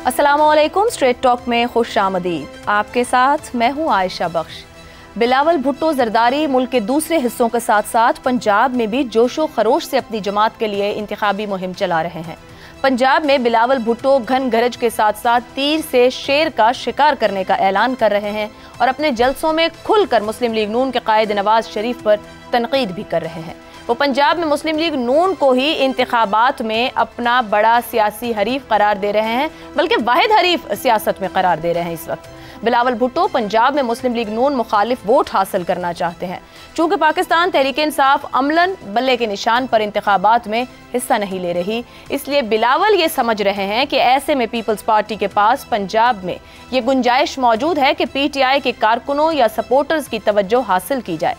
अस्सलामुअलैकुम। Straight talk में खुश आमदीद। आपके साथ मैं हूँ आयशा बख्श। बिलावल भुट्टो जरदारी मुल्क के दूसरे हिस्सों के साथ साथ पंजाब में भी जोशो खरोश से अपनी जमात के लिए इंतखाबी मुहिम चला रहे हैं। पंजाब में बिलावल भुट्टो घन गरज के साथ साथ तीर से शेर का शिकार करने का ऐलान कर रहे हैं और अपने जलसों में खुलकर मुस्लिम लीग नून के कायद नवाज शरीफ पर तनकीद भी कर रहे हैं। वो पंजाब में मुस्लिम लीग नून को ही इंतखाबात में अपना बड़ा सियासी हरीफ करार दे रहे हैं, बल्कि वाहिद हरीफ सियासत में करार दे रहे हैं। इस वक्त बिलावल भुट्टो पंजाब में मुस्लिम लीग नून मुखालिफ वोट हासिल करना चाहते हैं। चूंकि पाकिस्तान तहरीक इंसाफ अमलन बल्ले के निशान पर इंतखाबात में हिस्सा नहीं ले रही, इसलिए बिलावल ये समझ रहे हैं कि ऐसे में पीपल्स पार्टी के पास पंजाब में ये गुंजाइश मौजूद है कि PTI के कारकुनों या सपोर्टर्स की तवज्जो हासिल की जाए।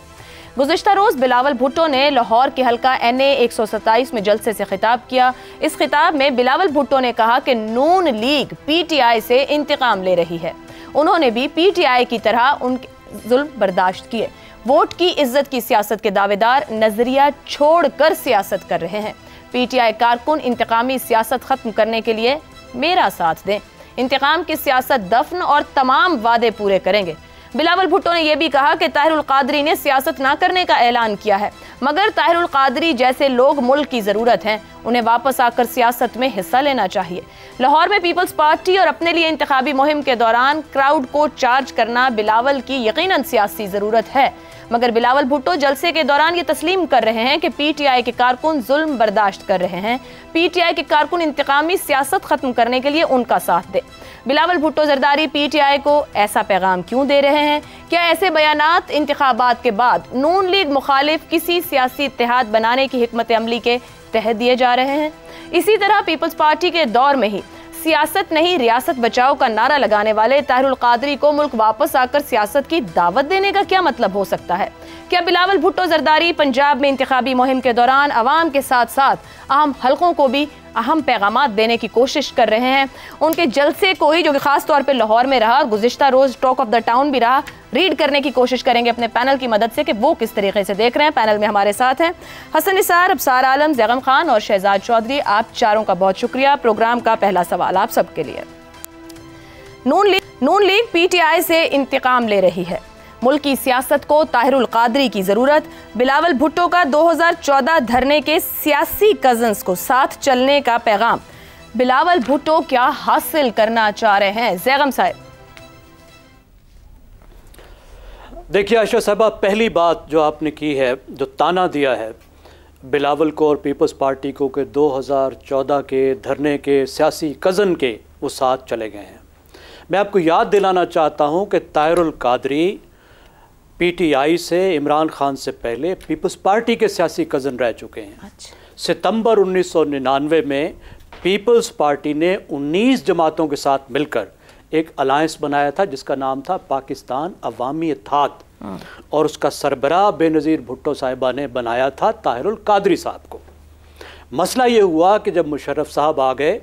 गुज़िश्ता रोज़ बिलावल भुट्टो ने लाहौर के हल्का NA 127 में जलसे से खिताब किया। इस खिताब में बिलावल भुट्टो ने कहा कि नून लीग PTI से इंतकाम ले रही है। उन्होंने भी PTI की तरह उनके जुल्म बर्दाश्त किए। वोट की इज्जत की सियासत के दावेदार नजरिया छोड़कर सियासत कर रहे हैं। PTI कारकुन इंतकामी सियासत खत्म करने के लिए मेरा साथ दें। इंतकाम की सियासत दफन और तमाम वादे पूरे करेंगे। बिलावल भुट्टो ने यह भी कहा कि ताहिरुल कादरी ने सियासत ना करने का ऐलान किया है, मगर ताहिरुल कादरी जैसे लोग मुल्क की जरूरत हैं, उन्हें वापस आकर सियासत में हिस्सा लेना चाहिए। लाहौर में पीपल्स पार्टी और अपने लिए इंतखाबी मुहिम के दौरान क्राउड को चार्ज करना बिलावल की यकीनन सियासी जरूरत है, मगर बिलावल भुट्टो जलसे के दौरान ये तस्लीम कर रहे हैं कि PTI के कारकुन जुल्म बर्दाश्त कर रहे हैं। PTI के कारकुन इंतकामी सियासत खत्म करने के लिए उनका साथ दे। बिलावल भुट्टो जरदारी PTI को ऐसा पैगाम क्यों दे रहे हैं? क्या ऐसे बयानात इंतखाबात के बाद नून लीग मुखालिफ किसी सियासी इत्तेहाद बनाने की हिकमत अमली के तहत दिए जा रहे हैं? इसी तरह पीपल्स पार्टी के दौर में ही सियासत नहीं रियासत बचाओ का नारा लगाने वाले ताहिरुल कादरी को मुल्क वापस आकर सियासत की दावत देने का क्या मतलब हो सकता है? क्या बिलावल भुट्टो जरदारी पंजाब में इंतखाबी मुहिम के दौरान अवाम के साथ साथ अहम हलकों को भी अहम पैगामात देने की कोशिश कर रहे हैं? उनके जलसे को ही, जो कि खास तौर पे लाहौर में रहा, गुज़िश्ता रोज टॉक ऑफ द टाउन भी रहा, रीड करने की कोशिश करेंगे अपने पैनल की मदद से कि वो किस तरीके से देख रहे हैं। पैनल में हमारे साथ हैं हसन निसार, अबसार आलम, जैगम खान और शहजाद चौधरी। आप चारों का बहुत शुक्रिया। प्रोग्राम का पहला सवाल आप सबके लिए। नून लीग PTI से इंतकाम ले रही है। मुल्क की सियासत को ताहिरुल कादरी की जरूरत। बिलावल भुट्टो का 2014 धरने के सियासी कजन्स को साथ चलने का पैगाम। बिलावल भुट्टो क्या हासिल करना चाह रहे हैं? जैगम साहब। देखिए आयशा साहबा, पहली बात जो आपने की है, जो ताना दिया है बिलावल को और पीपल्स पार्टी को कि 2014 के धरने के सियासी कज़न के वो साथ चले गए हैं। मैं आपको याद दिलाना चाहता हूँ कि ताहिरुल कादरी PTI से इमरान खान से पहले पीपल्स पार्टी के सियासी कज़न रह चुके हैं। अच्छा। सितंबर 1999 में पीपल्स पार्टी ने 19 जमातों के साथ मिलकर एक अलायंस बनाया था जिसका नाम था पाकिस्तान अवामी इत्तेहाद, और उसका सरबराह बेनज़ीर भुट्टो साहिबा ने बनाया था ताहिरुल कादरी साहब को। मसला ये हुआ कि जब मुशर्रफ साहब आ गए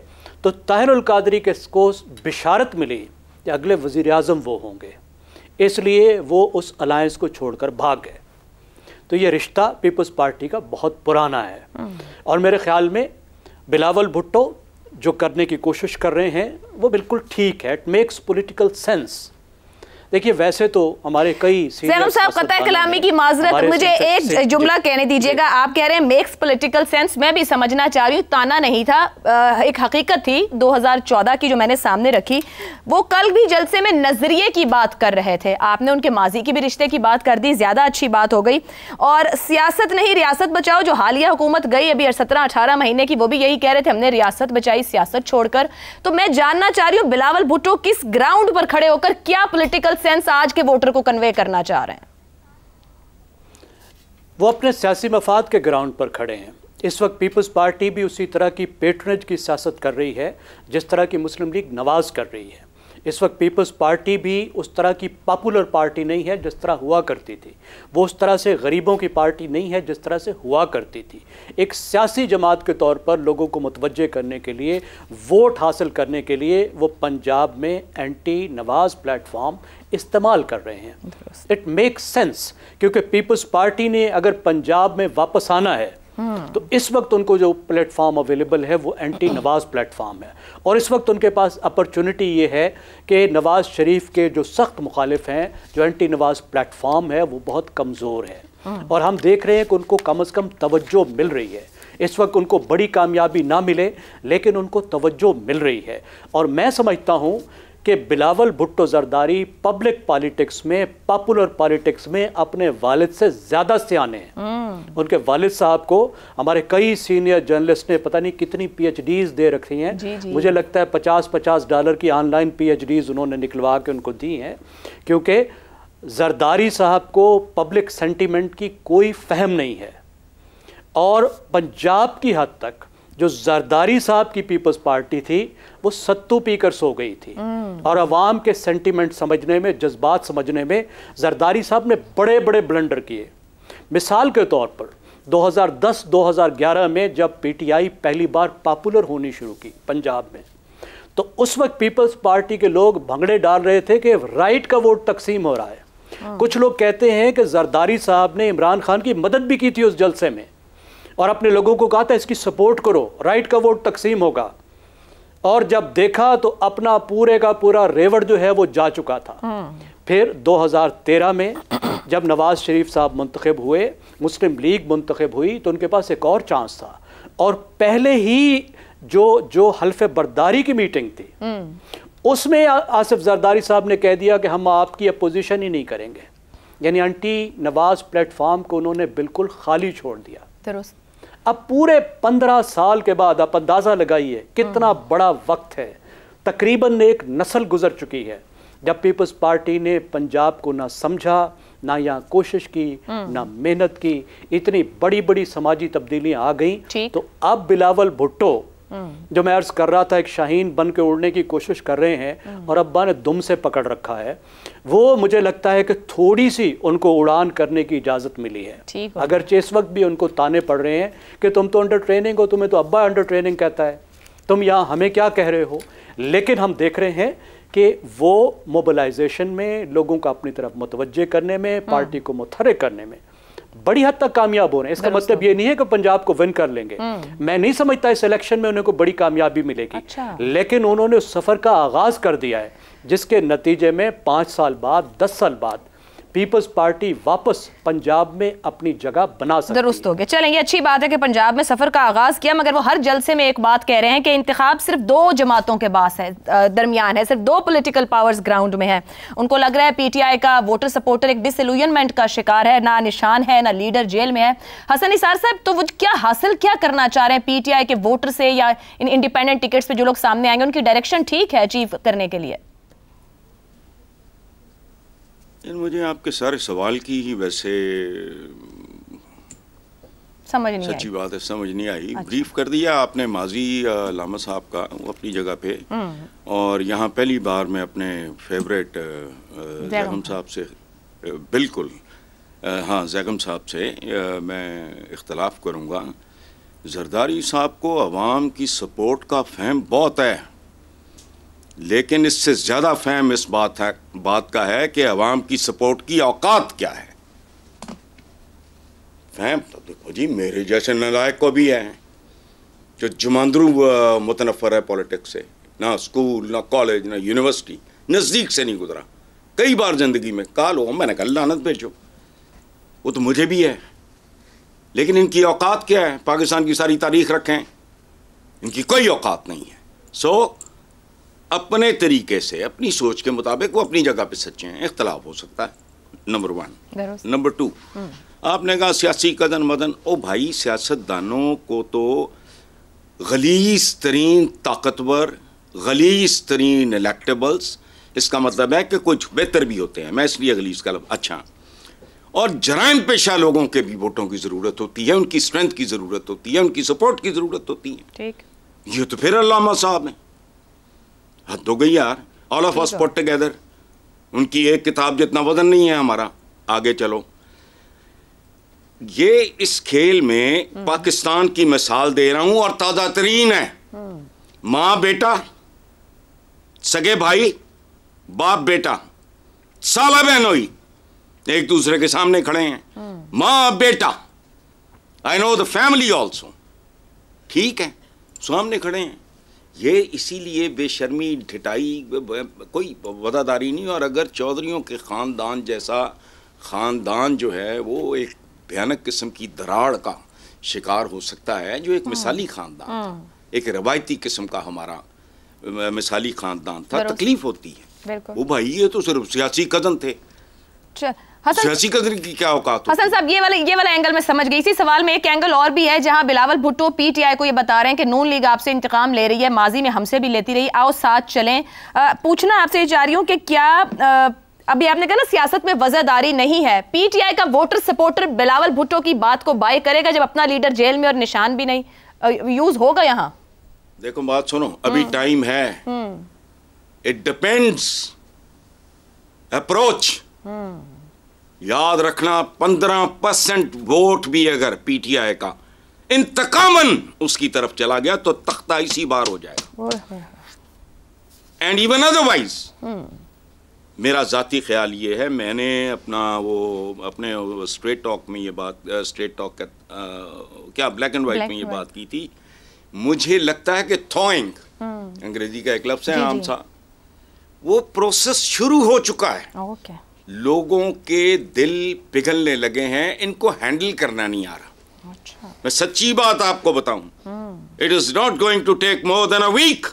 तो ताहिरुल कादरी के को बिशारत मिली कि अगले वज़ीर आज़म वो होंगे, इसलिए वो उस अलायंस को छोड़कर भाग गए। तो ये रिश्ता पीपल्स पार्टी का बहुत पुराना है, और मेरे ख्याल में बिलावल भुट्टो जो करने की कोशिश कर रहे हैं वो बिल्कुल ठीक है। It makes political sense. देखिए वैसे तो हमारे कई जैगम साहब, कतई कलामी की माजरत, मुझे एक जुमला कहने दीजिएगा। आप कह रहे हैं मेक्स पॉलिटिकल सेंस, मैं भी समझना चाह रही हूँ। ताना नहीं था, एक हकीकत थी 2014 की जो मैंने सामने रखी। वो कल भी जलसे में नजरिए की बात कर रहे थे, आपने उनके माजी की भी रिश्ते की बात कर दी, ज्यादा अच्छी बात हो गई। और सियासत नहीं रियासत बचाओ, जो हालिया हुकूमत गई अभी 17-18 महीने की, वो भी यही कह रहे थे हमने रियासत बचाई सियासत छोड़कर। तो मैं जानना चाह रही हूँ बिलावल भुट्टो किस ग्राउंड पर खड़े होकर क्या पॉलिटिकल सेंस आज के वोटर को कन्वे करना चाह रहे हैं? वो अपने सियासी मफाद के ग्राउंड पर खड़े हैं। इस वक्त पीपल्स पार्टी भी उसी तरह की पेट्रनेज की सियासत कर रही है जिस तरह की मुस्लिम लीग नवाज कर रही है। इस वक्त पीपल्स पार्टी भी उस तरह की पॉपुलर पार्टी नहीं है जिस तरह हुआ करती थी। वो उस तरह से गरीबों की पार्टी नहीं है जिस तरह से हुआ करती थी। एक सियासी जमात के तौर पर लोगों को मुतवज्जे करने के लिए, वोट हासिल करने के लिए वो पंजाब में एंटी नवाज प्लेटफॉर्म इस्तेमाल कर रहे हैं। इट मेक्स सेंस, क्योंकि पीपल्स पार्टी ने अगर पंजाब में वापस आना है तो इस वक्त उनको जो प्लेटफॉर्म अवेलेबल है वो एंटी नवाज प्लेटफॉर्म है, और इस वक्त उनके पास अपॉर्चुनिटी ये है कि नवाज शरीफ के जो सख्त मुखालिफ हैं, जो एंटी नवाज प्लेटफॉर्म है वो बहुत कमज़ोर है, और हम देख रहे हैं कि उनको कम से कम तवज्जो मिल रही है। इस वक्त उनको बड़ी कामयाबी ना मिले लेकिन उनको तवज्जो मिल रही है, और मैं समझता हूँ कि बिलावल भुट्टो जरदारी पब्लिक पॉलिटिक्स में, पॉपुलर पॉलिटिक्स में अपने वालिद से ज़्यादा सियाने हैं। उनके वालिद साहब को हमारे कई सीनियर जर्नलिस्ट ने पता नहीं कितनी PhDs दे रखी हैं। जी जी। मुझे लगता है $50-50 की ऑनलाइन PhDs उन्होंने निकलवा के उनको दी हैं, क्योंकि जरदारी साहब को पब्लिक सेंटीमेंट की कोई फहम नहीं है, और पंजाब की हद तक जो जरदारी साहब की पीपल्स पार्टी थी वो सत्तू पीकर सो गई थी, और अवाम के सेंटीमेंट समझने में, जज्बात समझने में जरदारी साहब ने बड़े बड़े ब्लंडर किए। मिसाल के तौर पर 2010-2011 में जब PTI पहली बार पॉपुलर होनी शुरू की पंजाब में, तो उस वक्त पीपल्स पार्टी के लोग भंगड़े डाल रहे थे कि राइट का वोट तकसीम हो रहा है। कुछ लोग कहते हैं कि जरदारी साहब ने इमरान खान की मदद भी की थी उस जलसे में, और अपने लोगों को कहा था इसकी सपोर्ट करो, राइट का वोट तकसीम होगा, और जब देखा तो अपना पूरे का पूरा रेवड़ जो है वो जा चुका था। फिर 2013 में जब नवाज शरीफ साहब मुंतखब हुए, मुस्लिम लीग मुंतखब हुई, तो उनके पास एक और चांस था, और पहले ही जो हल्फ बर्दारी की मीटिंग थी उसमें आसिफ जरदारी साहब ने कह दिया कि हम आपकी अपोजिशन ही नहीं करेंगे, यानी एंटी नवाज प्लेटफॉर्म को उन्होंने बिल्कुल खाली छोड़ दिया। दुरुस्त। अब पूरे 15 साल के बाद आप अंदाज़ा लगाइए कितना बड़ा वक्त है, तकरीबन एक नस्ल गुजर चुकी है जब पीपल्स पार्टी ने पंजाब को ना समझा, ना यहाँ कोशिश की, ना मेहनत की, इतनी बड़ी बड़ी समाजी तब्दीलियां आ गई। तो अब बिलावल भुट्टो जो मैं अर्ज कर रहा था एक शाहीन बन के उड़ने की कोशिश कर रहे हैं, और अब्बा ने दुम से पकड़ रखा है, वो मुझे लगता है कि थोड़ी सी उनको उड़ान करने की इजाज़त मिली है। अगरचे इस वक्त भी उनको ताने पड़ रहे हैं कि तुम तो अंडर ट्रेनिंग हो, तुम्हें तो अब्बा अंडर ट्रेनिंग कहता है, तुम यहाँ हमें क्या कह रहे हो। लेकिन हम देख रहे हैं कि वो मोबिलाइजेशन में, लोगों को अपनी तरफ मुतवज्जे करने में, पार्टी को मुतहर्रिक करने में बड़ी हद तक कामयाब हो रहे हैं। इसका मतलब ये नहीं है कि पंजाब को विन कर लेंगे, मैं नहीं समझता इस इलेक्शन में उन्हें को बड़ी कामयाबी मिलेगी। लेकिन उन्होंने उस सफर का आगाज कर दिया है जिसके नतीजे में 5 साल बाद, 10 साल बाद पीपल्स पार्टी वापस पंजाब में अपनी जगह बना सकती है। दुरुस्त हो गया। चलें, ये अच्छी बात है कि पंजाब में सफर का आगाज किया, मगर वो हर जलसे में एक बात कह रहे हैं कि इंतखाब सिर्फ 2 जमातों के पास है, दरमियान है, सिर्फ 2 पॉलिटिकल पावर्स ग्राउंड में है। उनको लग रहा है PTI का वोटर सपोर्टर एक डिसइल्यूजनमेंट का शिकार है, ना निशान है, ना लीडर जेल में है। हसन निसार साहब, तो वो क्या करना चाह रहे हैं PTI के वोटर से, या इन इंडिपेंडेंट टिकट्स पे जो लोग सामने आएंगे उनकी डायरेक्शन ठीक है अचीव करने के लिए? मुझे आपके सारे सवाल की ही वैसे समझ नहीं सच्ची बात है, समझ नहीं आई। अच्छा। ब्रीफ कर दिया आपने माजी लामा साहब का, वो अपनी जगह पे, और यहाँ पहली बार मैं अपने फेवरेट जैगम साहब से बिल्कुल, हाँ जैगम साहब से मैं इख्तलाफ करूँगा। जरदारी साहब को अवाम की सपोर्ट का फहम बहुत है, लेकिन इससे ज़्यादा फहम इस बात का है कि अवाम की सपोर्ट की औकात क्या है। फहम तो देखो जी, मेरे जैसे नालायक को भी है जो जुमांदरू मुतनफ़र है पॉलिटिक्स से, ना स्कूल, ना कॉलेज, ना यूनिवर्सिटी, नज़दीक से नहीं गुजरा, कई बार ज़िंदगी में। काल हो, मैंने कहा लानत भेजो, वो तो मुझे भी है, लेकिन इनकी औकात क्या है? पाकिस्तान की सारी तारीख रखें, इनकी कोई औकात नहीं है। सो अपने तरीके से, अपनी सोच के मुताबिक वो अपनी जगह पे सच्चे हैं, इख्तलाफ हो सकता है, नंबर 1। नंबर 2, आपने कहा सियासी कदन मदन। ओ भाई, सियासतदानों को तो गलीज़ तरीन ताकतवर, गलीज़ तरीन इलेक्टेबल्स, इसका मतलब है कि कुछ बेहतर भी होते हैं, मैं इसलिए गलीज़ का अच्छा, और जराइम पेशा लोगों के भी वोटों की ज़रूरत होती है, उनकी स्ट्रेंथ की ज़रूरत होती है, उनकी सपोर्ट की ज़रूरत होती है। ठीक, ये तो फिर अल्लामा साहब हैं, हद हो गई यार। All of us put together, उनकी एक किताब जितना वजन नहीं है हमारा। आगे चलो, ये इस खेल में पाकिस्तान की मिसाल दे रहा हूं और ताज़ा तरीन है। माँ बेटा, सगे भाई, बाप बेटा, साला बहनोई एक दूसरे के सामने खड़े हैं, माँ बेटा, I know the family also. ठीक है, सामने खड़े हैं। ये इसीलिए बेशर्मी, ढिठाई, कोई वफादारी नहीं। और अगर चौधरियों के ख़ानदान जैसा ख़ानदान जो है वो एक भयानक किस्म की दरार का शिकार हो सकता है, जो एक मिसाली ख़ानदान था, एक रवायती किस्म का हमारा मिसाली ख़ानदान था, तकलीफ होती है। वो भाई ये तो सिर्फ सियासी कदम थे। सियासी कदर की क्या औकात? हसन साहब, ये वाला एंगल मैं समझ गई। इसी सवाल में एक एंगल और भी है, जहां बिलावल भुट्टो पीटीआई को ये बता रहे हैं कि नून लीग आपसे इंतकाम ले रही है, माजी में हमसे भी लेती रही, आओ साथ चलें। पूछना आपसे ये चाह रही हूँ कि क्या अभी आपने कहा ना सियासत में वजहदारी नहीं है, पीटीआई का वोटर सपोर्टर बिलावल भुट्टो की बात को बाय करेगा जब अपना लीडर जेल में और निशान भी नहीं यूज होगा? यहाँ देखो बात सुनो, अभी टाइम है। It depends approach. याद रखना, 15% वोट भी अगर पीटीआई का इंतकामन उसकी तरफ चला गया तो तख्ता इसी बार हो जाएगा। एंड इवन अदरवाइज मेरा जाती ख्याल ये है, मैंने अपने स्ट्रेट टॉक में ये बात, स्ट्रेट टॉक क्या ब्लैक एंड वाइट में ये बात की थी। मुझे लगता है कि थॉइंग, अंग्रेजी का एक लफ्ज़ है आम सा, वो प्रोसेस शुरू हो चुका है। लोगों के दिल पिघलने लगे हैं, इनको हैंडल करना नहीं आ रहा। मैं सच्ची बात आपको बताऊं, it is not going to take more than a week.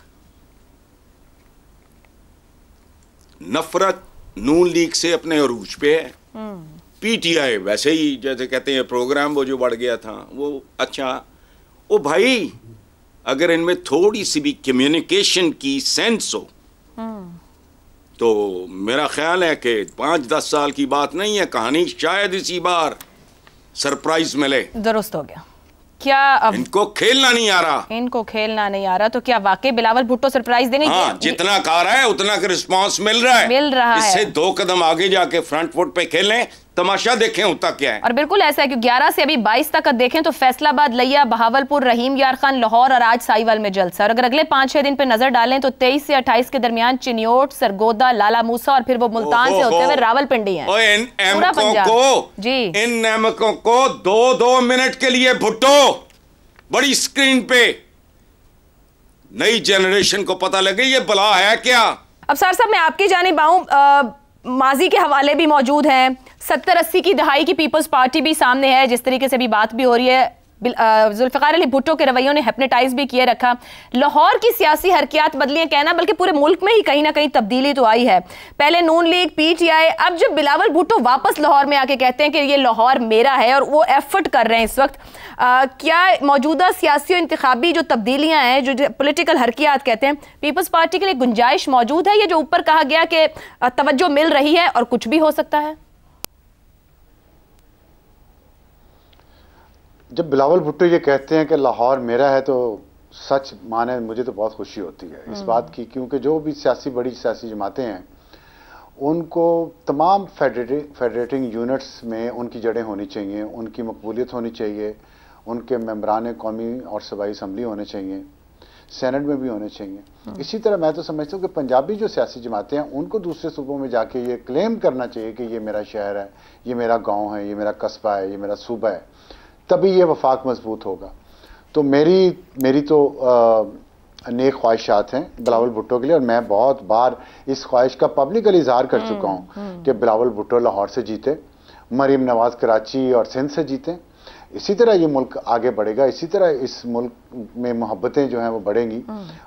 नफरत नून लीग से अपने अरूज पे है। पीटीआई वैसे ही जैसे कहते हैं प्रोग्राम वो जो बढ़ गया था वो अच्छा। ओ भाई, अगर इनमें थोड़ी सी भी कम्युनिकेशन की सेंस हो तो मेरा ख्याल है कि 5-10 साल की बात नहीं है, कहानी शायद इसी बार सरप्राइज मिले। दुरुस्त हो गया। क्या अब इनको खेलना नहीं आ रहा? इनको खेलना नहीं आ रहा तो क्या वाकई बिलावल भुट्टो सरप्राइज देने? हाँ, जितना कहा रहा है उतना का रिस्पांस मिल रहा है। इससे 2 कदम आगे जाके फ्रंट फुट पे खेलें, तमाशा देखें होता क्या है। और बिल्कुल ऐसा है कि 11 से अभी 22 तक देखें तो फैसलाबाद, लिया, बहावलपुर, रहीम यार खान, लाहौर और आज साहिवाल में जलसा। और अगर अगले 5-6 दिन पे नजर डालें तो 23 से 28 के दरमियान चिन्योट, सरगोदा, लाला मूसा और फिर वो मुल्तान से होते हुए रावलपिंडी है। पूरा पंजाब जी। इन नेमकों को 2-2 मिनट के लिए भुट्टो बड़ी स्क्रीन पे नई जनरेशन को पता लगे ये बला है क्या। अब सर साहब मैं आपकी जानिब आऊं, माजी के हवाले भी मौजूद हैं, 70-80 की दहाई की पीपल्स पार्टी भी सामने है, जिस तरीके से भी बात भी हो रही है। जुल्फ़िकार अली भुट्टो के रवैयों ने हिप्नोटाइज भी किए रखा। लाहौर की सियासी हरकियात बदली है कहना, बल्कि पूरे मुल्क में ही कहीं ना कहीं तब्दीली तो आई है। पहले नून लीग, पीटीआई, अब जब बिलावल भुट्टो वापस लाहौर में आके कहते हैं कि ये लाहौर मेरा है और वो एफर्ट कर रहे हैं इस वक्त, क्या मौजूदा सियासी और इंतखाबी जो तब्दीलियां हैं, जो पॉलिटिकल हरकियात कहते हैं, पीपल्स पार्टी के लिए गुंजाइश मौजूद है? ये जो ऊपर कहा गया कि तवज्जो मिल रही है और कुछ भी हो सकता है। जब बिलावल भुट्टो ये कहते हैं कि लाहौर मेरा है तो सच माने मुझे तो बहुत खुशी होती है इस बात की, क्योंकि जो भी बड़ी सियासी जमातें हैं उनको तमाम फेडरेटिंग यूनिट्स में उनकी जड़ें होनी चाहिए, उनकी मकबूलियत होनी चाहिए, उनके मेंबरान कौमी और सूबाई असम्बली होने चाहिए, सेनेट में भी होने चाहिए। इसी तरह मैं तो समझता हूँ कि पंजाबी जो सियासी जमातें हैं उनको दूसरे सूबों में जाके ये क्लेम करना चाहिए कि ये मेरा शहर है, ये मेरा गाँव है, ये मेरा कस्बा है, ये मेरा सूबा है, तभी ये वफाक मजबूत होगा। तो मेरी तो नेक ख्वाहिशात हैं बिलावल भुट्टो के लिए, और मैं बहुत बार इस ख्वाहिश का पब्लिकली इजहार कर चुका हूँ कि बिलावल भुट्टो लाहौर से जीते, मरीम नवाज कराची और सिंध से जीते। इसी तरह ये मुल्क आगे बढ़ेगा, इसी तरह इस मुल्क में मोहब्बतें जो हैं वो बढ़ेंगी,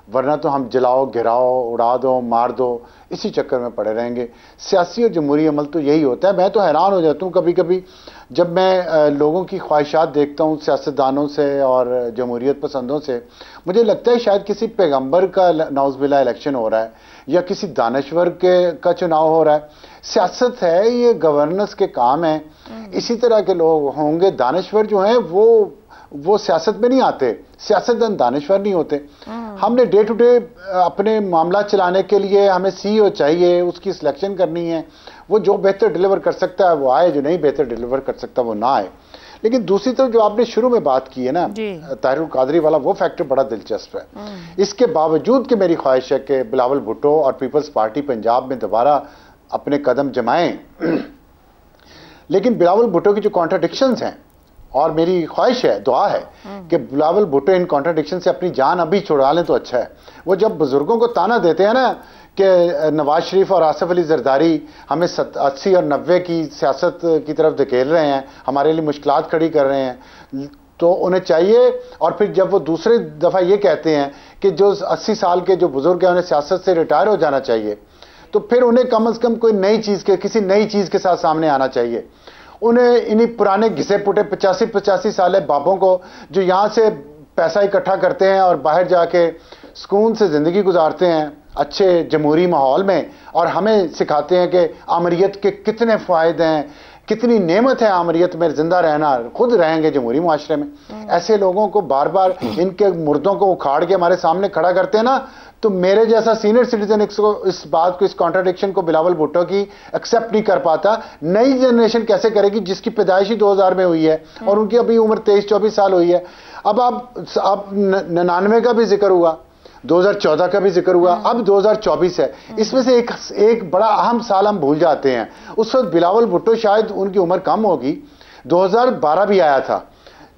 वरना तो हम जलाओ, गिराओ, उड़ा दो, मार दो, इसी चक्कर में पड़े रहेंगे। सियासी और जमहूरी अमल तो यही होता है। मैं तो हैरान हो जाता हूँ कभी कभी जब मैं लोगों की ख्वाहिशात देखता हूँ, सियासतदानों से और जमहूरियत पसंदों से, मुझे लगता है शायद किसी पैगम्बर का नौज़बिल्लाह इलेक्शन हो रहा है या किसी दानश्वर का चुनाव हो रहा है। सियासत है, ये गवर्नेंस के काम है, इसी तरह के लोग होंगे। दानश्वर जो हैं वो सियासत में नहीं आते, सियासतदान दानश्वर नहीं होते। हमने डे टू डे अपने मामला चलाने के लिए हमें सीईओ चाहिए, उसकी सिलेक्शन करनी है, वो जो बेहतर डिलीवर कर सकता है वो आए, जो नहीं बेहतर डिलीवर कर सकता वो ना आए। लेकिन दूसरी तरफ जो आपने शुरू में बात की है ना ताहिरुल कादरी वाला, वो फैक्टर बड़ा दिलचस्प है। इसके बावजूद कि मेरी ख्वाहिश है कि बिलावल भुट्टो और पीपल्स पार्टी पंजाब में दोबारा अपने कदम जमाएं, लेकिन बिलावल भुट्टो की जो कॉन्ट्राडिक्शंस हैं और मेरी ख्वाहिश है, दुआ है कि बिलावल भुट्टो इन कॉन्ट्राडिक्शन से अपनी जान अभी छुड़ा लें तो अच्छा है। वो जब बुजुर्गों को ताना देते हैं ना कि नवाज शरीफ और आसिफ अली जरदारी हमें 80 और 90 की सियासत की तरफ धकेल रहे हैं, हमारे लिए मुश्किलात खड़ी कर रहे हैं, तो उन्हें चाहिए। और फिर जब वो दूसरी दफ़ा ये कहते हैं कि जो 80 साल के जो बुजुर्ग हैं उन्हें सियासत से रिटायर हो जाना चाहिए, तो फिर उन्हें कम से कम कोई नई चीज़ के, किसी नई चीज़ के साथ सामने आना चाहिए। उन्हें इन्हीं पुराने घिसे पुटे 85 साल बाबों को जो यहाँ से पैसा इकट्ठा करते हैं और बाहर जाके सुकून से ज़िंदगी गुजारते हैं अच्छे जमहूरी माहौल में, और हमें सिखाते हैं कि आमरीत के कितने फ़ायदे हैं, कितनी नेमत है आमरीत में ज़िंदा रहना, खुद रहेंगे जमहूरी मुआशरे में। ऐसे लोगों को बार बार इनके मुर्दों को उखाड़ के हमारे सामने खड़ा करते हैं ना, तो मेरे जैसा सीनियर सिटीजन इस बात को, इस कॉन्ट्राडिक्शन को बिलावल भुट्टो की एक्सेप्ट नहीं कर पाता। नई जनरेशन कैसे करेगी जिसकी पैदाइश ही 2000 में हुई है और उनकी अभी उम्र 23-24 साल हुई है। अब 99 का भी जिक्र हुआ, 2014 का भी जिक्र हुआ, अब 2024 है। इसमें से एक बड़ा अहम साल हम भूल जाते हैं। उस वक्त बिलावल भुट्टो शायद उनकी उम्र कम होगी, 2012 भी आया था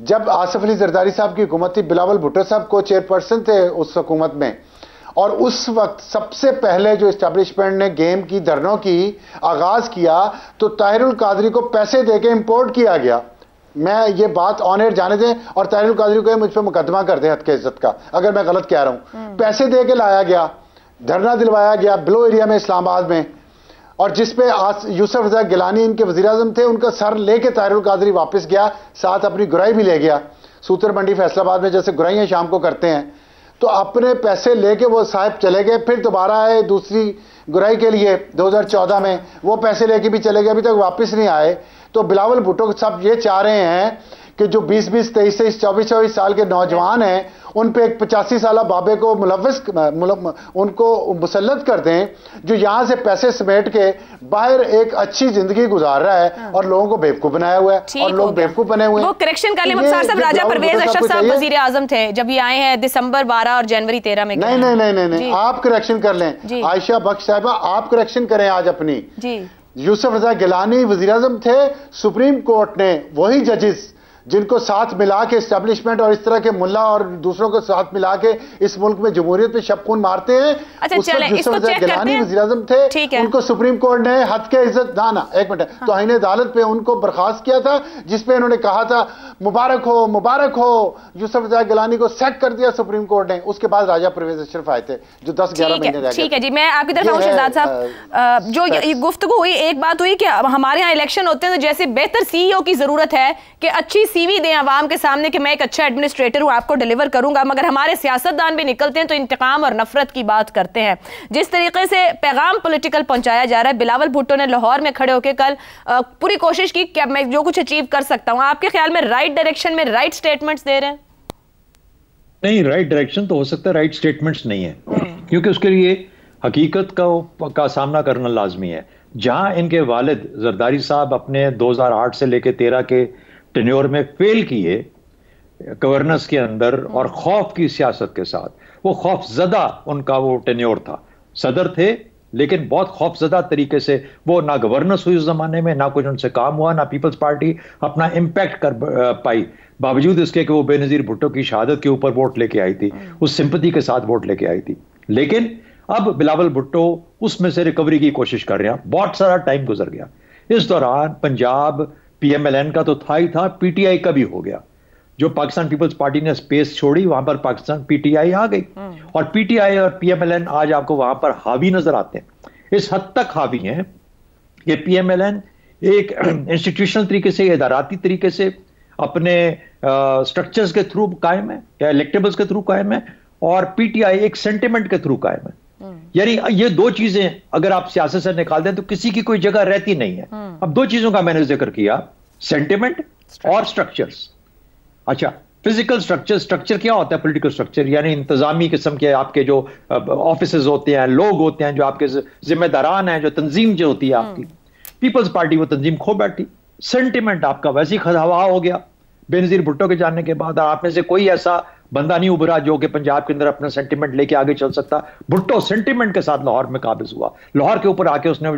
जब आसिफ अली जरदारी साहब की हुकूमत थी। बिलावल भुट्टो साहब को चेयरपर्सन थे उस हुकूमत में, और उस वक्त सबसे पहले जो इस्टेब्लिशमेंट ने गेम की धरनों की आगाज किया तो ताहिरुल कादरी को पैसे देके इंपोर्ट किया गया। मैं ये बात ऑन एयर जाने दें और ताहिरुल कादरी को मुझ पर मुकदमा कर दें हद के इज्जत का अगर मैं गलत कह रहा हूं। पैसे दे के लाया गया, धरना दिलवाया गया ब्लो एरिया में इस्लामाबाद में, और जिसपे यूसुफ रजा गिलानी इनके वजीर आजम थे, उनका सर लेके ताहिरुल कादरी वापस गया, साथ अपनी गुराई भी ले गया। सूतर मंडी फैसलाबाद में जैसे गुराइयां शाम को करते हैं, तो अपने पैसे लेके वो साहब चले गए, फिर दोबारा आए दूसरी गुराई के लिए 2014 में, वो पैसे लेके भी चले गए, अभी तक वापस नहीं आए। तो बिलावल भुट्टो सब ये चाह रहे हैं कि जो 20-20, 23-23, 24-24 साल के नौजवान हैं उन पे एक 85 साल बाबे को उनको मुसल्लत कर दें, जो यहां से पैसे समेट के बाहर एक अच्छी जिंदगी गुजार रहा है और लोगों को बेवकूफ बनाया हुआ है और लोग बेवकूफ बने हुए हैं। वो करेक्शन कर ले मुख्तार साहब, राजा परवेज अशरफ साहब वजीर आजम थे जब ये आए हैं दिसंबर 12 और जनवरी 13 में। नहीं, आप करेक्शन कर लें। आयशा बख्श साहिबा आप करेक्शन करें आज अपनी। यूसुफ रजा गिलानी वजीर आजम थे, सुप्रीम कोर्ट ने वही जजेस जिनको साथ मिला के एस्टेब्लिशमेंट और इस तरह के मुल्ला और दूसरों को साथ मिला के इस मुल्क में जमहूरियत पे शब खून मारते हैं, यूसुफ रजा गिलानी वजीर आजम थे, उनको सुप्रीम कोर्ट ने हद के इज्जत दाना एक मिनट तौहीन अदालत पे उनको बर्खास्त किया था, जिसपे उन्होंने कहा था मुबारक हो, यूसुफ रजा गिलानी को सेट कर दिया सुप्रीम कोर्ट ने। उसके बाद राजा परवेज अशरफ आए थे जो 10-11 महीने रह गए। ठीक है जी, मैं आपकी तरफ आऊं शहजाद साहब, जो गुफ्तगू हुई, एक बात हुई कि हमारे यहाँ इलेक्शन होते हैं तो जैसे बेहतर सीईओ की जरूरत है कि अच्छी सीवी दें आवाम के सामने कि मैं एक अच्छा एडमिनिस्ट्रेटर हूं, आपको डिलीवर करूंगा, मगर हमारे सियासतदान भी निकलते हैं तो इंतकाम और नफरत की बात करते हैं। जिस तरीके से पैगाम पॉलिटिकल पहुंचाया जा रहा है, बिलावल भुट्टो ने लाहौर में खड़े होकर कल पूरी कोशिश की कि मैं जो कुछ अचीव कर सकता हूं। आपके ख्याल में राइट डायरेक्शन में राइट स्टेटमेंट्स दे रहे हैं? नहीं, राइट डायरेक्शन तो हो सकता है, राइट स्टेटमेंट्स नहीं है, क्योंकि उसके लिए हकीकत का सामना करना लाजमी है। जहां इनके वालिद जरदारी साहब अपने 2008 से लेकर 13 के टेन्योर में फेल किए गवर्नेंस के अंदर और खौफ की सियासत के साथ, वो खौफजदा उनका वो टेन्योर था। सदर थे लेकिन बहुत खौफजदा तरीके से वो ना गवर्नेंस हुई उस जमाने में, ना कुछ उनसे काम हुआ, ना पीपल्स पार्टी अपना इम्पैक्ट कर पाई, बावजूद इसके कि वो बेनजीर भुट्टो की शहादत के ऊपर वोट लेके आई थी, उस सिंपैथी के साथ वोट लेके आई थी। लेकिन अब बिलावल भुट्टो उसमें से रिकवरी की कोशिश कर रहे हैं। बहुत सारा टाइम गुजर गया, इस दौरान पंजाब PMLN का तो था ही था, PTI का भी हो गया। जो पाकिस्तान पीपल्स पार्टी ने स्पेस छोड़ी वहां पर पाकिस्तान PTI आ गई, और PTI और PMLN आज आपको वहां पर हावी नजर आते हैं। इस हद तक हावी हैं कि PMLN एक इंस्टीट्यूशनल तरीके से, इदाराती तरीके से अपने स्ट्रक्चर्स के थ्रू कायम है या इलेक्टेबल्स के थ्रू कायम है, और PTI एक सेंटिमेंट के थ्रू कायम है। यानी ये दो चीजें अगर आप सियासत से निकाल दें तो किसी की कोई जगह रहती नहीं है। अब दो चीजों का मैंने जिक्र किया, सेंटिमेंट और स्ट्रक्चर्स। अच्छा, फिजिकल स्ट्रक्चर क्या होता है? पॉलिटिकल स्ट्रक्चर यानी इंतजामी किस्म के आपके जो ऑफिसेज होते हैं, लोग होते हैं जो आपके जिम्मेदारान हैं, जो तंजीम जो होती है आपकी। पीपल्स पार्टी वो तंजीम खो बैठी। सेंटिमेंट आपका वैसे ही खदहवा हो गया बेनजीर भुट्टो के जाने के बाद। आप में से कोई ऐसा बंदा नहीं उभरा जो कि पंजाब के अंदर अपना सेंटिमेंट लेके आगे चल सकता। भुट्टो सेंटिमेंट के साथ लाहौर में काबिज हुआ, लाहौर के ऊपर आके उसने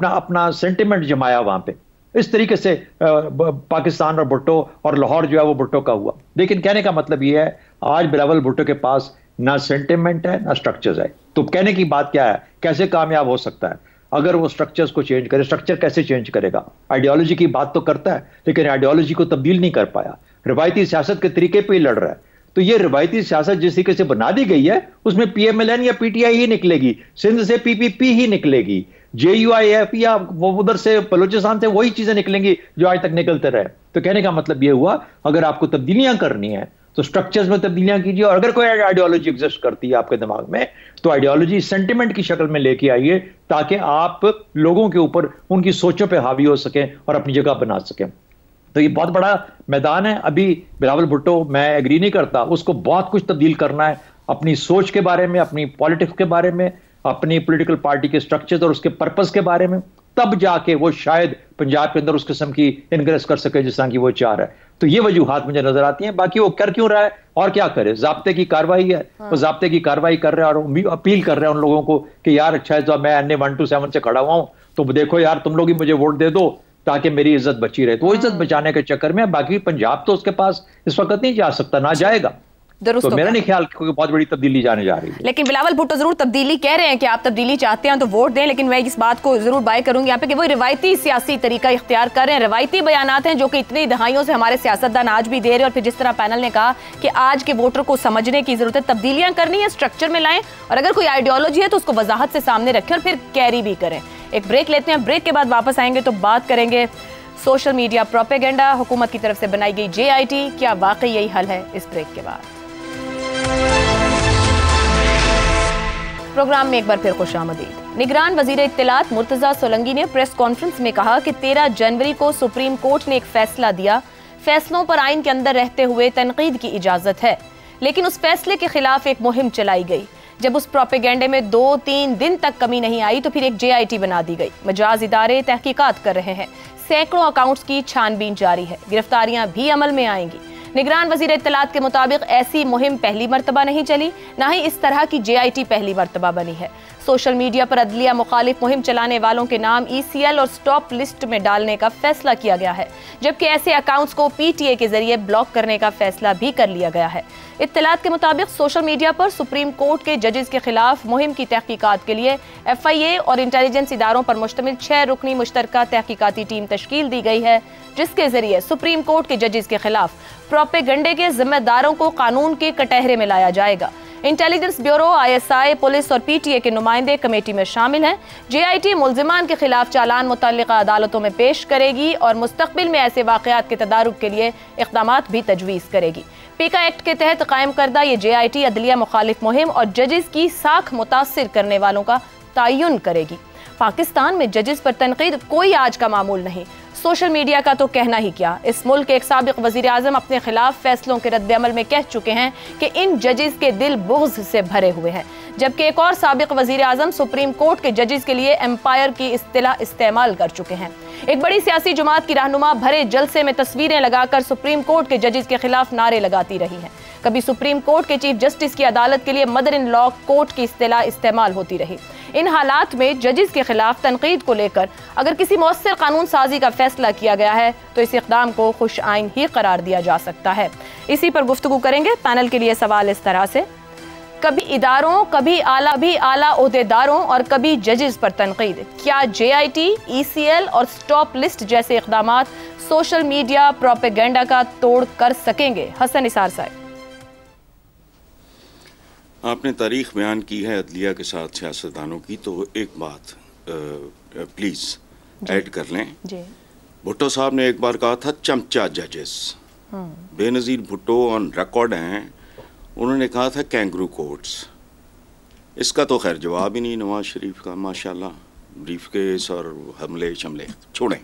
अपना सेंटिमेंट जमाया वहां पे। इस तरीके से पाकिस्तान और भुट्टो और लाहौर जो है वो भुट्टो का हुआ। लेकिन कहने का मतलब ये है, आज बिलावल भुट्टो के पास ना सेंटिमेंट है ना स्ट्रक्चर्स है। तो कहने की बात क्या है, कैसे कामयाब हो सकता है? अगर वो स्ट्रक्चर्स को चेंज करे। स्ट्रक्चर कैसे चेंज करेगा? आइडियोलॉजी की बात तो करता है, लेकिन आइडियोलॉजी को तब्दील नहीं कर पाया, रिवायती सियासत के तरीके पे ही लड़ रहा है। तो ये रिवायती सियासत जिस तरीके से बना दी गई है, उसमें PMLN या PTI ही निकलेगी, सिंध से PPP ही निकलेगी, JUIF या वो उधर से बलूचिस्तान से वही चीजें निकलेंगी जो आज तक निकलते रहे। तो कहने का मतलब ये हुआ, अगर आपको तब्दीलियां करनी है तो स्ट्रक्चर्स में तब्दीलियां कीजिए, और अगर कोई आइडियोलॉजी एग्जिस्ट करती है आपके दिमाग में, तो आइडियोलॉजी सेंटिमेंट की शक्ल में लेके आइए, ताकि आप लोगों के ऊपर उनकी सोचों पे हावी हो सकें और अपनी जगह बना सकें। तो ये बहुत बड़ा मैदान है। अभी बिलावल भुट्टो, मैं एग्री नहीं करता, उसको बहुत कुछ तब्दील करना है अपनी सोच के बारे में, अपनी पॉलिटिक्स के बारे में, अपनी पॉलिटिकल पार्टी के स्ट्रक्चर और उसके पर्पस के बारे में, तब जाके वो शायद पंजाब के अंदर उस किस्म की इनग्रेस कर सके जिस तरह की वो चाह रहा है। तो ये वजूहात मुझे नजर आती हैं। बाकी वो कर क्यों रहा है और क्या करे, ज़ाब्ते की कार्रवाई है, वो ज़ाब्ते की कार्रवाई कर रहे हैं और अपील कर रहे हैं उन लोगों को कि यार अच्छा है तो मैं NA 127 से खड़ा हुआ हूं, तो देखो यार तुम लोग ही मुझे वोट दे दो ताकि मेरी इज्जत बची रहे। तो वो इज्जत बचाने के चक्कर में बाकी पंजाब तो उसके पास इस वक्त नहीं जा सकता, ना जाएगा। तो मेरा नहीं ख्याल कोई बहुत बड़ी तब्दीली जाने जा रही है। लेकिन बिलावल भुट्टो जरूर तब्दीली कह रहे हैं कि आप तब्दीली चाहते हैं तो वोट दें, लेकिन मैं इस बात को जरूर बाय करूंगी यहाँ पे कि वो रिवायती सियासी तरीका इख्तियार कर रहे हैं, रिवायती बयानात हैं जो कि इतनी दहाइयों से हमारे सियासतदान आज भी दे रहे हैं। और फिर जिस तरह पैनल ने कहा कि आज के वोटर को समझने की जरूरत है, तब्दीलियां करनी है, स्ट्रक्चर में लाएं, और अगर कोई आइडियोलॉजी है तो उसको वजाहत से सामने रखें और फिर कैरी भी करें। एक ब्रेक लेते हैं, ब्रेक के बाद वापस आएंगे तो बात करेंगे सोशल मीडिया प्रोपेगेंडा, हुकूमत की तरफ से बनाई गई JIT, क्या वाकई यही हल है? इस ब्रेक के बाद प्रोग्राम में एक बार फिर खुशामदीद। निगरान वजीर इत्तलात मुर्तजा सोलंकी ने प्रेस कॉन्फ्रेंस में कहा कि 13 जनवरी को सुप्रीम कोर्ट ने एक फैसला दिया, फैसलों पर आइन के अंदर रहते हुए तनकीद की इजाजत है, लेकिन उस फैसले के खिलाफ एक मुहिम चलाई गई। जब उस प्रोपेगेंडे में 2-3 दिन तक कमी नहीं आई तो फिर एक JIT बना दी गई। मजाज इदारे तहकीकात कर रहे हैं, सैकड़ों अकाउंट्स की छानबीन जारी है, गिरफ्तारियां भी अमल में आएंगी। निगरान वजीर इत्तलात के मुताबिक ऐसी मुहिम पहली मर्तबा नहीं चली, ना ही इस तरह की JIT पहली मर्तबा बनी है। सोशल मीडिया पर अदलिया मुखालिफ मुहिम चलाने वालों के नाम ECL और स्टॉप लिस्ट में डालने का फैसला किया गया है, जबकि ऐसे अकाउंट्स को PTA के जरिए ब्लॉक करने का फैसला भी कर लिया गया है। इत्तलात के मुताबिक सोशल मीडिया पर सुप्रीम कोर्ट के जजेस के खिलाफ मुहिम की तहकीकात के लिए FIA और इंटेलिजेंस इदारों पर मुश्तमिल 6 रुकनी मुश्तरका तहकीकाती टीम तश्कील दी गई है, जिसके जरिए सुप्रीम कोर्ट के जजेस के खिलाफ प्रोपेगेंडे के जिम्मेदारों को कानून के कटहरे में लाया जाएगा। इंटेलिजेंस ब्यूरो, ISI, पुलिस और PTA के नुमाइंदे कमेटी में शामिल हैं। JIT मुल्जिमान के खिलाफ चालान मुतल्लिका अदालतों में पेश करेगी और मुस्तकबिल में ऐसे वाक़यात के तदारुक के लिए इक़दामात भी तजवीज़ करेगी। पीका एक्ट के तहत कायम करदा ये JIT अदलिया मुखालिफ मुहिम और जजेस की साख मुतासिर करने वालों का तयन करेगी। पाकिस्तान में जजेस पर तनकीद कोई आज का मामूल नहीं, सोशल मीडिया का तो कहना ही क्या। इस मुल्क के एक साबिक वजीर आजम अपने खिलाफ फैसलों के रद्द-ए-अमल में कह चुके हैं कि इन जजेस के दिल बुग़्ज़ से भरे हुए हैं, जबकि एक और साबिक वजीर आजम सुप्रीम कोर्ट के जजेस के लिए एम्पायर की इस्तिलाह इस्तेमाल कर चुके हैं। एक बड़ी सियासी जमात की रहनुमा भरे जलसे में तस्वीरें लगाकर सुप्रीम कोर्ट के जजेस के खिलाफ नारे लगाती रही है। कभी सुप्रीम कोर्ट के चीफ जस्टिस की अदालत के लिए मदर इन लॉ कोर्ट की इस्तिलाह इस्तेमाल होती रही। इन हालात में जजेस के खिलाफ तनकीद को लेकर अगर किसी मौसर कानून साजी का फैसला किया गया है तो इस इक़दाम को खुश आइन ही करार दिया जा सकता है। इसी पर गुफ्तगू करेंगे। पैनल के लिए सवाल इस तरह से, कभी इदारों, कभी आला ओहदेदारों और कभी जजेस पर तनकीद, क्या JIT, ECL और स्टॉप लिस्ट जैसे इक़दामात सोशल मीडिया प्रोपेगेंडा का तोड़ कर सकेंगे? हसन निसार साहब, आपने तारीख बयान की है अदलिया के साथ सियासतदानों की, तो एक बात प्लीज़ ऐड कर लें। भुट्टो साहब ने एक बार कहा था चमचा जजेस। बेनज़ीर भुट्टो ऑन रिकॉर्ड हैं, उन्होंने कहा था कैंगरू कोर्ट्स। इसका तो खैर जवाब ही नहीं नवाज शरीफ का, माशाल्लाह, ब्रीफ केस और हमले शमले छोड़ें।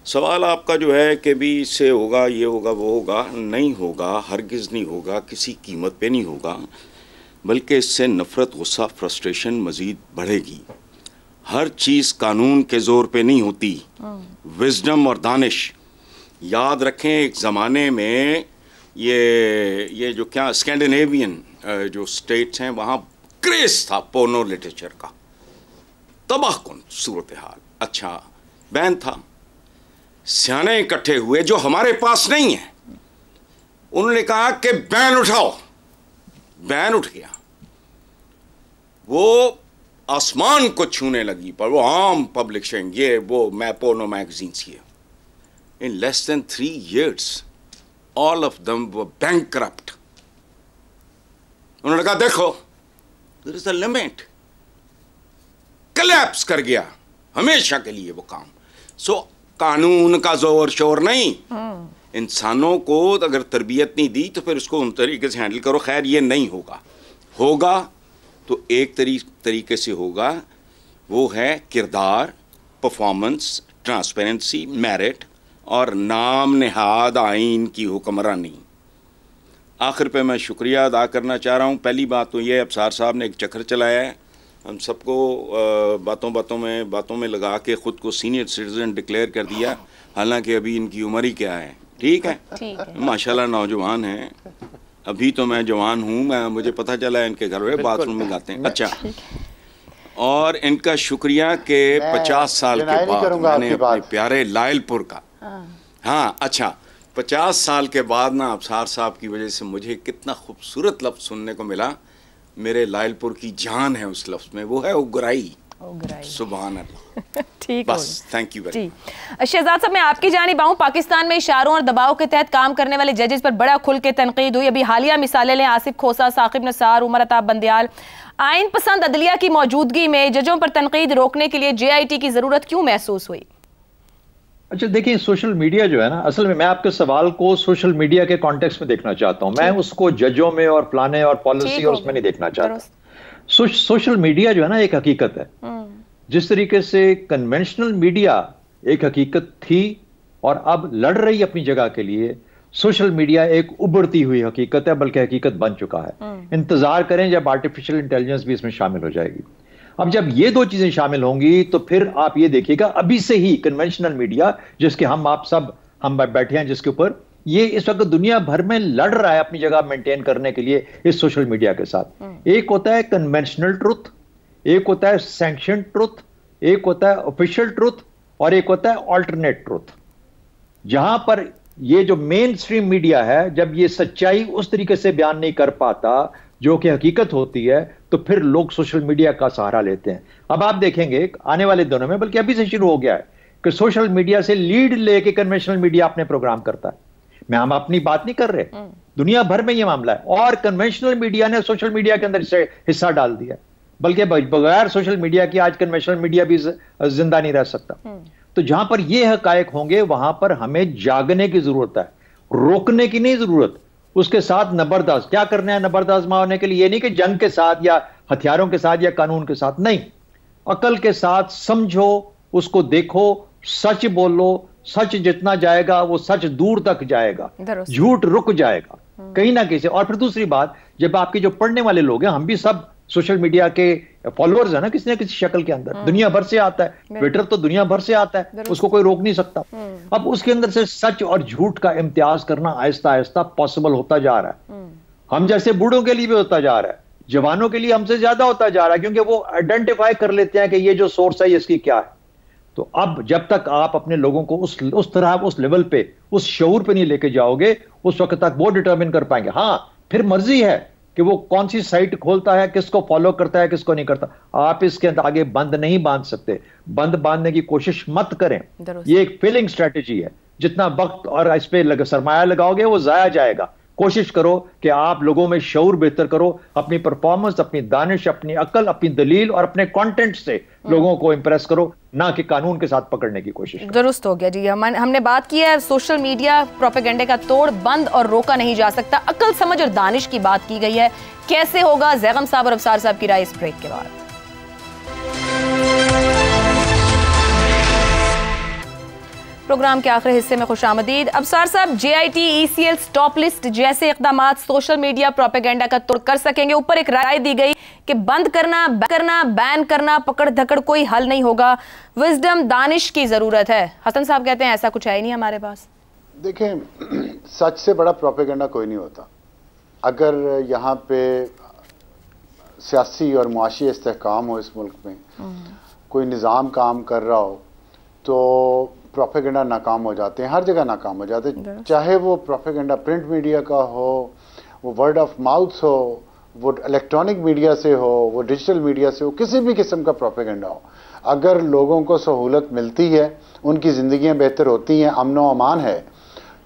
सवाल आपका जो है कि भी इससे होगा, ये होगा, वो होगा, नहीं होगा, हरगिज़ नहीं होगा, किसी कीमत पे नहीं होगा, बल्कि इससे नफ़रत, गुस्सा, फ्रस्ट्रेशन मज़ीद बढ़ेगी। हर चीज़ कानून के ज़ोर पे नहीं होती, विजडम और दानिश। याद रखें एक ज़माने में ये जो क्या स्कैंडिनेवियन जो स्टेट्स हैं वहाँ क्रेज़ था पोर्नो लिटरेचर का, तबाहकुन सूरत हाल। अच्छा बैन था, सियाने इकट्ठे हुए जो हमारे पास नहीं है। उन्होंने कहा कि बैन उठाओ, बैन उठ गया, वो आसमान को छूने लगी। पर वो आम पब्लिशिंग, ये वो पोर्नो मैगजीन्स, ये in less than 3 years all of them were bankrupt. उन्होंने कहा देखो there is a limit, collapse कर गया हमेशा के लिए वो काम। सो कानून का जोर शोर नहीं, इंसानों को अगर तरबियत नहीं दी तो फिर उसको उन तरीके से हैंडल करो। खैर ये नहीं होगा तो एक तरीके से होगा, वो है किरदार, परफॉर्मेंस, ट्रांसपेरेंसी, मेरिट और नाम नेहाद आइन की हुक्मरानी। आखिर पे मैं शुक्रिया अदा करना चाह रहा हूँ। पहली बात तो ये, अफसार साहब ने एक चक्कर चलाया है, हम सबको बातों में लगा के ख़ुद को सीनियर सिटीज़न डिक्लेयर कर दिया, हालांकि अभी इनकी उम्र ही क्या है। ठीक है, माशाल्लाह नौजवान हैं। अभी तो मैं जवान हूँ, मुझे पता चला है इनके घर में बाथरूम में गाते हैं। अच्छा, और इनका शुक्रिया कि 50 साल के बाद मैंने अपने प्यारे लायलपुर का, हाँ अच्छा, 50 साल के बाद ना अफसार साहब की वजह से मुझे कितना खूबसूरत लफ्ज़ सुनने को मिला। मेरे लायलपुर की जान है उस लफ्ज़ में, वो है उगराई। सुभान अल्लाह। ठीक, बस, thank you very much. Shahzad साहब, मैं आपकी जानिब आऊं। पाकिस्तान में इशारों और दबाव के तहत काम करने वाले जजेस पर बड़ा खुल के तनकीद हुई। अभी हालिया मिसालें लें, आसिफ खोसा, साकिब नसार, उमर अताब बंदियाल। आइन पसंद अदलिया की मौजूदगी में जजों पर तनकीद रोकने के लिए JIT की जरूरत क्यों महसूस हुई? अच्छा देखिए, सोशल मीडिया जो है ना, असल में मैं आपके सवाल को सोशल मीडिया के कॉन्टेक्स्ट में देखना चाहता हूं। मैं उसको जजों में और प्लाने और पॉलिसी और उसमें नहीं देखना चाहता। सोशल मीडिया जो है ना, एक हकीकत है। जिस तरीके से कन्वेंशनल मीडिया एक हकीकत थी और अब लड़ रही अपनी जगह के लिए, सोशल मीडिया एक उभरती हुई हकीकत है, बल्कि हकीकत बन चुका है। इंतजार करें जब आर्टिफिशियल इंटेलिजेंस भी इसमें शामिल हो जाएगी। अब जब ये दो चीजें शामिल होंगी तो फिर आप ये देखिएगा, अभी से ही कन्वेंशनल मीडिया जिसके हम बैठे हैं, जिसके ऊपर ये इस वक्त दुनिया भर में लड़ रहा है अपनी जगह मेंटेन करने के लिए इस सोशल मीडिया के साथ। एक होता है कन्वेंशनल ट्रुथ, एक होता है सैंक्शन ट्रुथ, एक होता है ऑफिशियल ट्रुथ और एक होता है ऑल्टरनेट ट्रुथ। जहां पर ये जो मेन स्ट्रीम मीडिया है, जब ये सच्चाई उस तरीके से बयान नहीं कर पाता जो कि हकीकत होती है, तो फिर लोग सोशल मीडिया का सहारा लेते हैं। अब आप देखेंगे आने वाले दिनों में, बल्कि अभी से शुरू हो गया है कि सोशल मीडिया से लीड लेके कन्वेंशनल मीडिया अपने प्रोग्राम करता है। हम अपनी बात नहीं कर रहे, दुनिया भर में यह मामला है। और कन्वेंशनल मीडिया ने सोशल मीडिया के अंदर हिस्सा डाल दिया, बल्कि बगैर सोशल मीडिया की आज कन्वेंशनल मीडिया भी जिंदा नहीं रह सकता। तो जहां पर यह हकायक होंगे, वहां पर हमें जागने की जरूरत है, रोकने की नहीं जरूरत। उसके साथ नबरदाज क्या करना है, नबरदाज होने के लिए ये नहीं कि जंग के साथ या हथियारों के साथ या कानून के साथ, नहीं, अकल के साथ समझो, उसको देखो, सच बोलो। सच जितना जाएगा वो सच दूर तक जाएगा, झूठ रुक जाएगा कहीं ना कहीं से। और फिर दूसरी बात, जब आपके जो पढ़ने वाले लोग हैं, हम भी सब सोशल मीडिया के फॉलोअर्स है ना, किसी न किसी शक्ल के अंदर, दुनिया भर से आता है, ट्विटर तो दुनिया भर से आता है, उसको कोई रोक नहीं सकता। अब उसके अंदर से सच और झूठ का इम्तियाज करना आहिस्ता आहिस्ता पॉसिबल होता जा रहा है। हम जैसे बूढ़ों के लिए भी होता जा रहा है, जवानों के लिए हमसे ज्यादा होता जा रहा है, क्योंकि वो आइडेंटिफाई कर लेते हैं कि ये जो सोर्स है इसकी क्या है। तो अब जब तक आप अपने लोगों को उस तरह उस लेवल पे, उस शऊर पे नहीं लेके जाओगे, उस वक्त तक वो डिटरमिन कर पाएंगे। हाँ, फिर मर्जी है कि वो कौन सी साइट खोलता है, किसको फॉलो करता है, किसको नहीं करता। आप इसके अंदर आगे बंद नहीं बांध सकते, बंद बांधने की कोशिश मत करें। ये एक फेलिंग स्ट्रेटेजी है। जितना वक्त और इस पे सरमाया लगाओगे वो जाया जाएगा। कोशिश करो कि आप लोगों में शऊर बेहतर करो, अपनी परफॉर्मेंस, अपनी दानिश, अपनी अकल, अपनी दलील और अपने कंटेंट से लोगों को इंप्रेस करो, ना कि कानून के साथ पकड़ने की कोशिश। दुरुस्त हो गया जी। हमने बात की है सोशल मीडिया प्रोपेगेंडे का तोड़ बंद और रोका नहीं जा सकता, अकल समझ और दानिश की बात की गई है। कैसे होगा, जैगम साहब और अफसार साहब की राय इस ब्रेक के बाद। प्रोग्राम के आखिरी हिस्से में खुशामदीद। अफसार साहब, JIT ECL स्टॉप लिस्ट जैसे इकदाम सोशल मीडिया प्रोपेगेंडा का तोड़ कर सकेंगे। ऊपर एक राय दी गई कि बंद करना, बैन करना, पकड़ धकड़ कोई हल नहीं होगा, विजडम, दानिश की जरूरत है। हसन साहब कहते हैं ऐसा कुछ है ही नहीं हमारे पास। देखें, सच से बड़ा प्रोपेगेंडा कोई नहीं होता। अगर यहाँ पे सियासी और मुआशी इस्तेहकाम हो इस मुल्क में, कोई निज़ाम काम कर रहा हो, तो प्रोपेगेंडा नाकाम हो जाते हैं, हर जगह नाकाम हो जाते हैं, चाहे वो प्रोपेगेंडा प्रिंट मीडिया का हो, वो वर्ड ऑफ माउथ हो, वो इलेक्ट्रॉनिक मीडिया से हो, वो डिजिटल मीडिया से हो, किसी भी किस्म का प्रोपेगेंडा हो। अगर लोगों को सहूलत मिलती है, उनकी ज़िंदगियां बेहतर होती हैं, अमन व अमान है,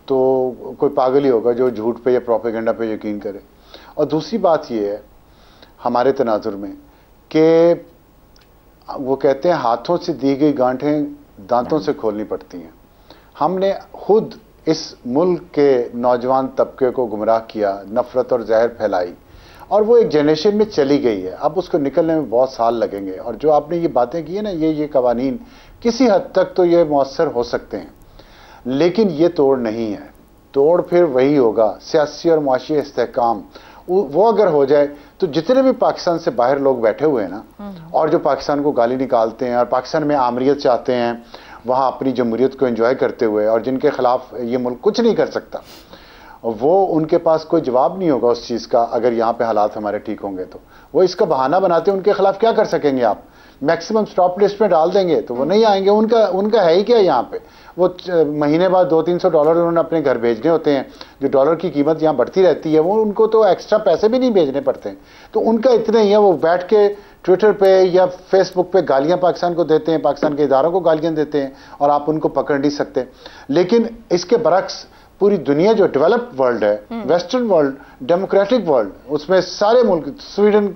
तो कोई पागल ही होगा जो झूठ पे या प्रोपेगेंडा पे यकीन करे। और दूसरी बात ये है हमारे तनाजुर में कि वो कहते हैं हाथों से दी गई गांठें दांतों से खोलनी पड़ती हैं। हमने खुद इस मुल्क के नौजवान तबके को गुमराह किया, नफरत और जहर फैलाई, और वो एक जनरेशन में चली गई है। अब उसको निकलने में बहुत साल लगेंगे। और जो आपने ये बातें की है ना, ये कवानीन किसी हद तक तो ये मौसर हो सकते हैं, लेकिन ये तोड़ नहीं है। तोड़ फिर वही होगा, सियासी और मुआशी इस्तेहकाम। वो अगर हो जाए तो जितने भी पाकिस्तान से बाहर लोग बैठे हुए हैं ना, और जो पाकिस्तान को गाली निकालते हैं और पाकिस्तान में आमरीत चाहते हैं, वहाँ अपनी जमहूरियत को एंजॉय करते हुए, और जिनके खिलाफ ये मुल्क कुछ नहीं कर सकता, वो उनके पास कोई जवाब नहीं होगा उस चीज़ का। अगर यहाँ पे हालात हमारे ठीक होंगे तो वो इसका बहाना बनाते हैं। उनके खिलाफ क्या कर सकेंगे आप? मैक्सिमम स्टॉप लिस्ट में डाल देंगे तो वो नहीं आएंगे। उनका है ही क्या यहाँ पे? वो महीने बाद $200-300 उन्होंने अपने घर भेजने होते हैं। जो डॉलर की कीमत यहाँ बढ़ती रहती है, वो उनको तो एक्स्ट्रा पैसे भी नहीं भेजने पड़ते हैं। तो उनका इतना ही है, वो बैठ के ट्विटर पे या फेसबुक पे गालियाँ पाकिस्तान को देते हैं, पाकिस्तान के इदारों को गालियाँ देते हैं, और आप उनको पकड़ नहीं सकते। लेकिन इसके बरक्स पूरी दुनिया जो डेवलप्ड वर्ल्ड है, वेस्टर्न वर्ल्ड, डेमोक्रेटिक वर्ल्ड, उसमें सारे मुल्क, स्वीडन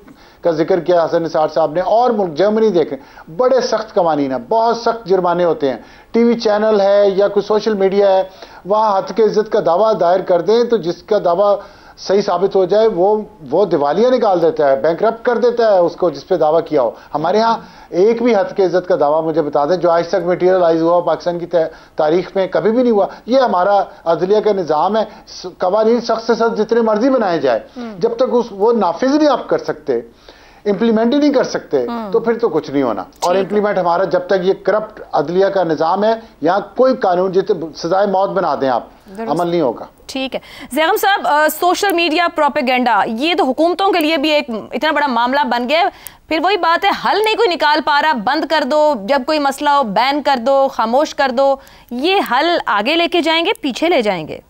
का जिक्र किया हसन निसार साहब ने, और मुल्क जर्मनी देखें, बड़े सख्त कवानीन है, बहुत सख्त जुर्माने होते हैं। टीवी चैनल है या कोई सोशल मीडिया है, वहाँ हद के इज्जत का दावा दायर कर दें तो जिसका दावा सही साबित हो जाए वो दिवालिया निकाल देता है, बैंकरप्ट कर देता है उसको जिस पे दावा किया हो। हमारे यहाँ एक भी हद के इज्जत का दावा मुझे बता दें जो आज तक मटीरियलाइज हुआ पाकिस्तान की तारीख में कभी भी नहीं हुआ। ये हमारा अदलिया का निज़ाम है। कवानीन सख्त से सख्त जितने मर्जी बनाए जाए, जब तक वो नाफिज नहीं आप कर सकते, इंप्लीमेंट ही नहीं कर सकते, तो फिर तो कुछ नहीं होना। और इंप्लीमेंट हमारा जब तक ये करप्ट अदलिया का निज़ाम है, यहाँ कोई कानून जितने सजाए मौत बना दें आप, अमल नहीं होगा। ठीक है ज़ैगम साहब, सोशल मीडिया प्रोपेगेंडा ये तो हुकूमतों के लिए भी एक इतना बड़ा मामला बन गया है। फिर वही बात है, हल नहीं कोई निकाल पा रहा। बंद कर दो, जब कोई मसला हो बैन कर दो, खामोश कर दो। ये हल आगे लेके जाएंगे, पीछे ले जाएंगे?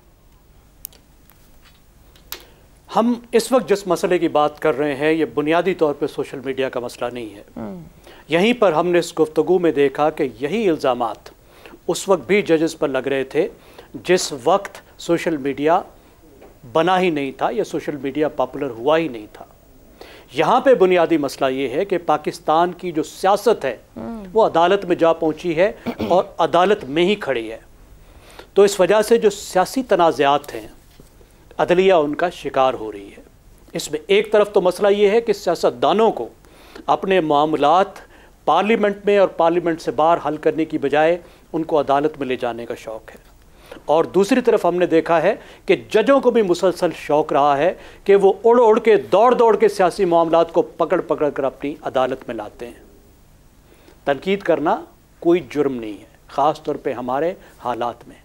हम इस वक्त जिस मसले की बात कर रहे हैं, ये बुनियादी तौर पे सोशल मीडिया का मसला नहीं है। यहीं पर हमने इस गुफ्तगू में देखा कि यही इल्ज़ामात उस वक्त भी जजेस पर लग रहे थे जिस वक्त सोशल मीडिया बना ही नहीं था या सोशल मीडिया पॉपुलर हुआ ही नहीं था। यहाँ पे बुनियादी मसला ये है कि पाकिस्तान की जो सियासत है वो अदालत में जा पहुँची है और अदालत में ही खड़ी है। तो इस वजह से जो सियासी तनाज़ात हैं, अदलिया उनका शिकार हो रही है। इसमें एक तरफ तो मसला ये है कि सियासतदानों को अपने मामलात पार्लियामेंट में और पार्लियामेंट से बाहर हल करने की बजाय उनको अदालत में ले जाने का शौक़ है। और दूसरी तरफ हमने देखा है कि जजों को भी मुसलसल शौक़ रहा है कि वो उड़ उड़ के दौड़ दौड़ के सियासी मामलात को पकड़ पकड़ कर अपनी अदालत में लाते हैं। तनकीद करना कोई जुर्म नहीं है, ख़ास तौर पे हमारे हालात में।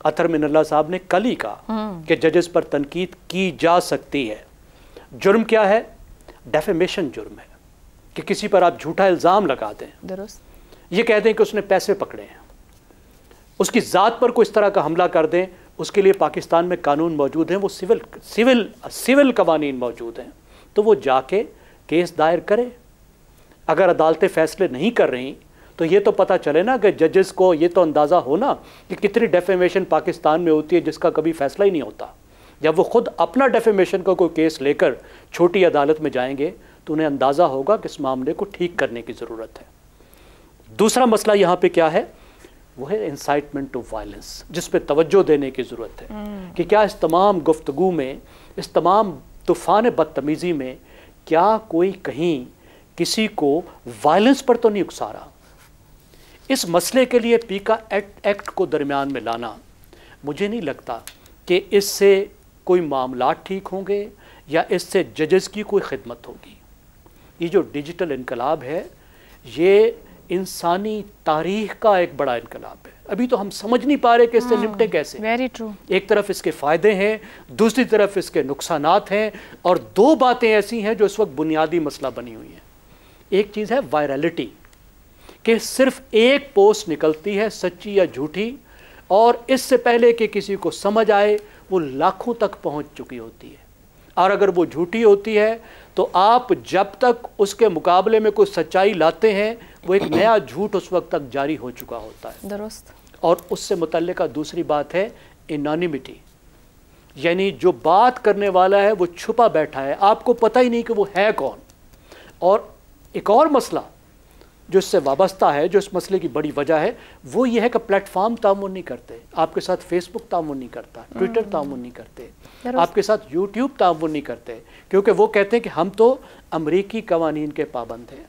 अतर मिनल्ला साहब ने कल ही कहा कि जजेस पर तनकीद की जा सकती है। जुर्म क्या है? डेफेमेशन जुर्म है कि किसी पर आप झूठा इल्ज़ाम लगा दें, ये कह दें कि उसने पैसे पकड़े हैं, उसकी ज़ात पर कोई इस तरह का हमला कर दें। उसके लिए पाकिस्तान में कानून मौजूद हैं, वो सिविल कवानीन मौजूद हैं, तो वो जाके केस दायर करे। अगर अदालतें फ़ैसले नहीं कर रही तो ये तो पता चले ना कि जजेस को ये तो अंदाज़ा हो ना कि कितनी डेफेमेशन पाकिस्तान में होती है जिसका कभी फ़ैसला ही नहीं होता। जब वो खुद अपना डेफेमेशन का कोई केस लेकर छोटी अदालत में जाएंगे तो उन्हें अंदाज़ा होगा कि इस मामले को ठीक करने की ज़रूरत है। दूसरा मसला यहाँ पे क्या है? वो है इंसाइटमेंट टू वायलेंस, जिस पे तवज्जो देने की ज़रूरत है कि क्या इस तमाम गुफ्तगू में, इस तमाम तूफ़ान बदतमीज़ी में, क्या कोई कहीं किसी को वायलेंस पर तो नहीं उकसा रहा। इस मसले के लिए पीका एक्ट को दरमियान में लाना, मुझे नहीं लगता कि इससे कोई मामला ठीक होंगे या इससे जजेस की कोई खिदमत होगी। ये जो डिजिटल इनकलाब है, ये इंसानी तारीख का एक बड़ा इनकलाब है। अभी तो हम समझ नहीं पा रहे कि इससे निपटे कैसे। Very true. एक तरफ इसके फ़ायदे हैं, दूसरी तरफ इसके नुकसानात हैं, और दो बातें ऐसी हैं जो इस वक्त बुनियादी मसला बनी हुई हैं। एक चीज़ है वायरलिटी, कि सिर्फ एक पोस्ट निकलती है सच्ची या झूठी, और इससे पहले कि किसी को समझ आए वो लाखों तक पहुंच चुकी होती है। और अगर वो झूठी होती है तो आप जब तक उसके मुकाबले में कोई सच्चाई लाते हैं वो एक नया झूठ उस वक्त तक जारी हो चुका होता है। दुरुस्त। और उससे मुतल्लिका दूसरी बात है एनोनिमिटी, यानी जो बात करने वाला है वो छुपा बैठा है, आपको पता ही नहीं कि वो है कौन। और एक और मसला जो इससे वाबस्ता है, जो इस मसले की बड़ी वजह है, वो ये है कि प्लेटफॉर्म तामुन नहीं करते। आपके साथ फेसबुक तामुन नहीं करता, ट्विटर तामुन नहीं करते, आपके साथ यूट्यूब तामुन नहीं करते, क्योंकि वो कहते हैं कि हम तो अमरीकी कवानीन के पाबंद हैं।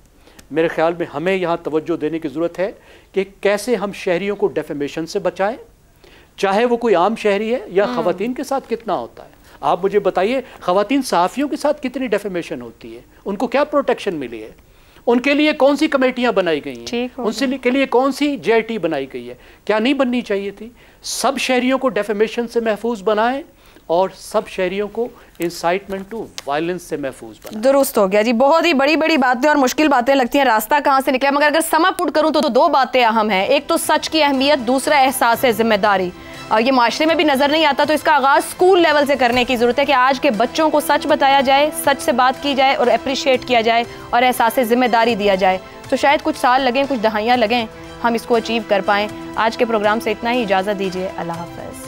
मेरे ख्याल में हमें यहाँ तवज्जो देने की ज़रूरत है कि कैसे हम शहरियों को डेफेमेशन से बचाएं, चाहे वो कोई आम शहरी है या ख़वातीन के साथ कितना होता है। आप मुझे बताइए, ख़वातीन सहाफ़ियों के साथ कितनी डेफेमेशन होती है, उनको क्या प्रोटेक्शन मिली है, उनके लिए कौन सी कमेटियां बनाई गई हैं, उनसे के लिए कौन सी JIT बनाई गई है, क्या नहीं बननी चाहिए थी। सब शहरियों को डेफेमेशन से महफूज बनाएं और सब शहरियों को इंसाइटमेंट टू वायलेंस से महफूज बनाएं। दुरुस्त हो गया जी। बहुत ही बड़ी बड़ी बातें और मुश्किल बातें लगती हैं, रास्ता कहाँ से निकले, मगर अगर समा पुट करूँ तो दो बातें अहम हैं। एक तो सच की अहमियत, दूसरा एहसास है जिम्मेदारी। और ये माशरे में भी नजर नहीं आता, तो इसका आगाज स्कूल लेवल से करने की जरूरत है कि आज के बच्चों को सच बताया जाए, सच से बात की जाए और अप्रिशिएट किया जाए और एहसास जिम्मेदारी दिया जाए। तो शायद कुछ साल लगें, कुछ दहाइयाँ लगें, हम इसको अचीव कर पाएं। आज के प्रोग्राम से इतना ही, इजाज़त दीजिए। अल्लाह हाफ़िज़।